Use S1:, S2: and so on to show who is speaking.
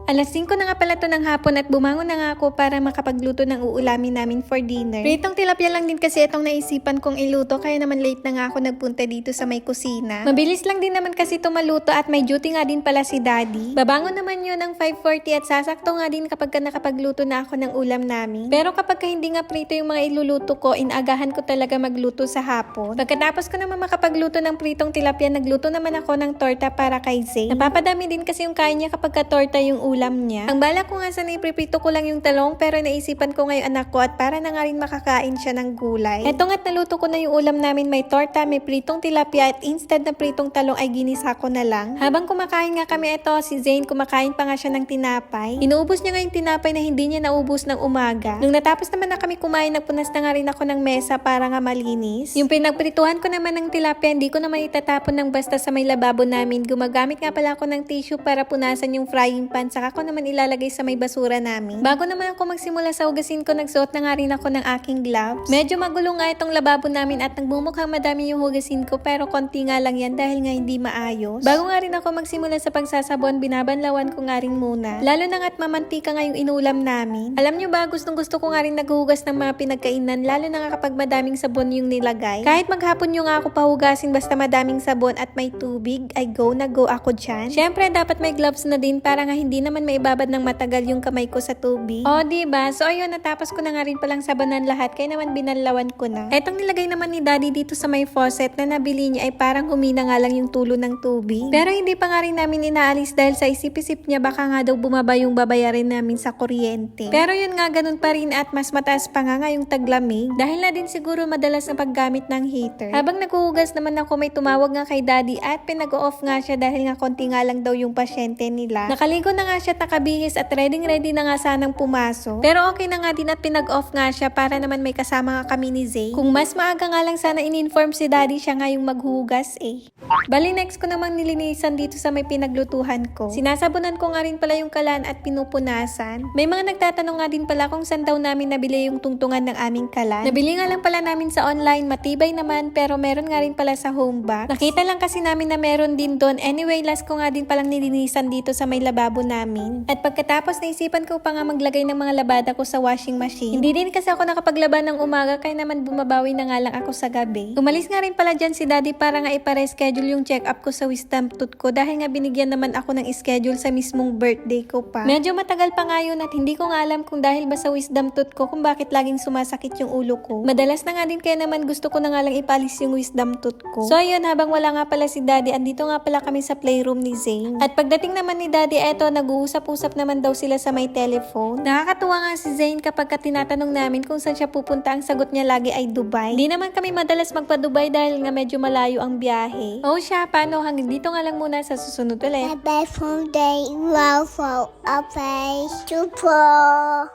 S1: Alas 5 na nga pala to ng hapon at bumangon na nga ako para makapagluto ng uulamin namin for dinner. Pritong tilapia lang din kasi itong naisipan kong iluto kaya naman late na nga ako nagpunta dito sa may kusina. Mabilis lang din naman kasi ito maluto at may duty nga din pala si Daddy. Babangon naman yun ng 5:40 at sasakto nga din kapag nakapagluto na ako ng ulam namin. Pero kapag hindi nga prito yung mga iluluto ko, inagahan ko talaga magluto sa hapon. Pagkatapos ko naman makapagluto ng pritong tilapia, nagluto naman ako ng torta para kay Zay. Napapadami din kasi yung kain niya kapag torta yung ulam niya. Ang bala ko nga sana ipripito ko lang yung talong pero naisipan ko ngayon anak ko at para na nga rin makakain siya ng gulay. Eto nga't naluto ko na yung ulam namin, may torta, may pritong tilapia at instead na pritong talong ay ginisa ko na lang. Habang kumakain nga kami ito, si Zane kumakain pa nga siya ng tinapay. Inuubos niya nga yung tinapay na hindi niya naubos ng umaga. Nung natapos naman na kami kumain, nagpunas na nga rin ako ng mesa para nga malinis. Yung pinagprituhan ko naman ng tilapia, hindi ko naman itatapon ng basta sa may lababo namin. Gumagamit nga pala ako ng tissue para punasan yung frying pan, saka ko naman ilalagay sa may basura namin. Bago naman ako magsimula sa hugasin ko, nagsuot na nga rin ako ng aking gloves. Medyo magulo nga itong lababo namin at nagmumukhang madami yung hugasin ko pero konti nga lang yan dahil nga hindi maayos. Bago nga rin ako magsimula sa pagsasabon, binabanlawan ko nga rin muna. Lalo na nga't mamantika nga yung inulam namin. Alam nyo ba, gustong gusto ko nga rin naghuhugas ng mga pinagkainan, lalo na nga kapag madaming sabon yung nilagay. Kahit maghapon nyo nga ako pahugasin basta madaming sabon at may tubig, ay go na go ako dyan. Syempre, dapat may gloves na din para nga hindi naman maibabad ng matagal yung kamay ko sa tubig. O, diba? So, ayun, natapos ko na nga rin palang sabanan lahat, kaya naman binanlawan ko na. Etong nilagay naman ni Daddy dito sa may faucet na nabili niya ay parang humina nga lang yung tulo ng tubig. Pero hindi pa nga rin namin inaalis dahil sa isip-isip niya baka nga daw bumaba yung babayarin namin sa kuryente. Pero yun nga, ganun pa rin at mas mataas pa nga yung taglamig dahil na din siguro madalas na paggamit ng heater. Habang naghuhugas naman ako, may tumawag nga kay Daddy at pinag-off nga siya dahil nga konti nga lang daw yung pasyente nila. Nakaligo na nga siya at nakabihis at ready na nga sanang pumasok. Pero okay na nga din at pinag-off nga siya para naman may kasama nga kami ni Zay. Kung mas maaga nga lang sana in-inform si Daddy, siya nga yung maghuhugas eh. Bali next ko namang nilinisan dito sa may pinaglutuhan ko. Sinasabunan ko nga rin pala yung kalan at pinupunasan. May mga nagtatanong nga din pala kung saan daw namin nabili yung tungtungan ng aming kalan. Nabili nga lang pala namin sa online, matibay naman pero meron nga rin pala sa home box. Nakita lang kasi namin na meron din doon. Anyway, last ko nga din palang nilinisan dito sa may lababo namin. At pagkatapos naisipan ko pa nga maglagay ng mga labada ko sa washing machine. Hindi din kasi ako nakapaglaba ng umaga kaya naman bumabawi na nga lang ako sa gabi. Umalis nga rin pala dyan si Daddy para nga ipare-schedule yung check-up ko sa wisdom tooth ko dahil nga binigyan naman ako ng schedule sa mismong birthday ko pa. Medyo matagal pa nga yun at hindi ko nga alam kung dahil ba sa wisdom tooth ko kung bakit laging sumasakit yung ulo ko. Madalas na nga din kaya naman gusto ko na nga lang ipalis yung wisdom tooth ko. So ayun, habang wala nga pala si Daddy, andito nga pala kami sa playroom ni Zane. At pagdating naman ni Daddy, eto, nag-uusap-usap naman daw sila sa may telephone. Nakakatuwa nga si Zane kapag tinatanong namin kung saan siya pupunta, ang sagot niya lagi ay Dubai. Hindi naman kami madalas magpa-Dubai dahil nga medyo malayo ang biyahe. Oh siya, paano? Hanggang dito nga lang muna, sa susunod ulit.
S2: Bye-bye from day, wow, for a face to pour.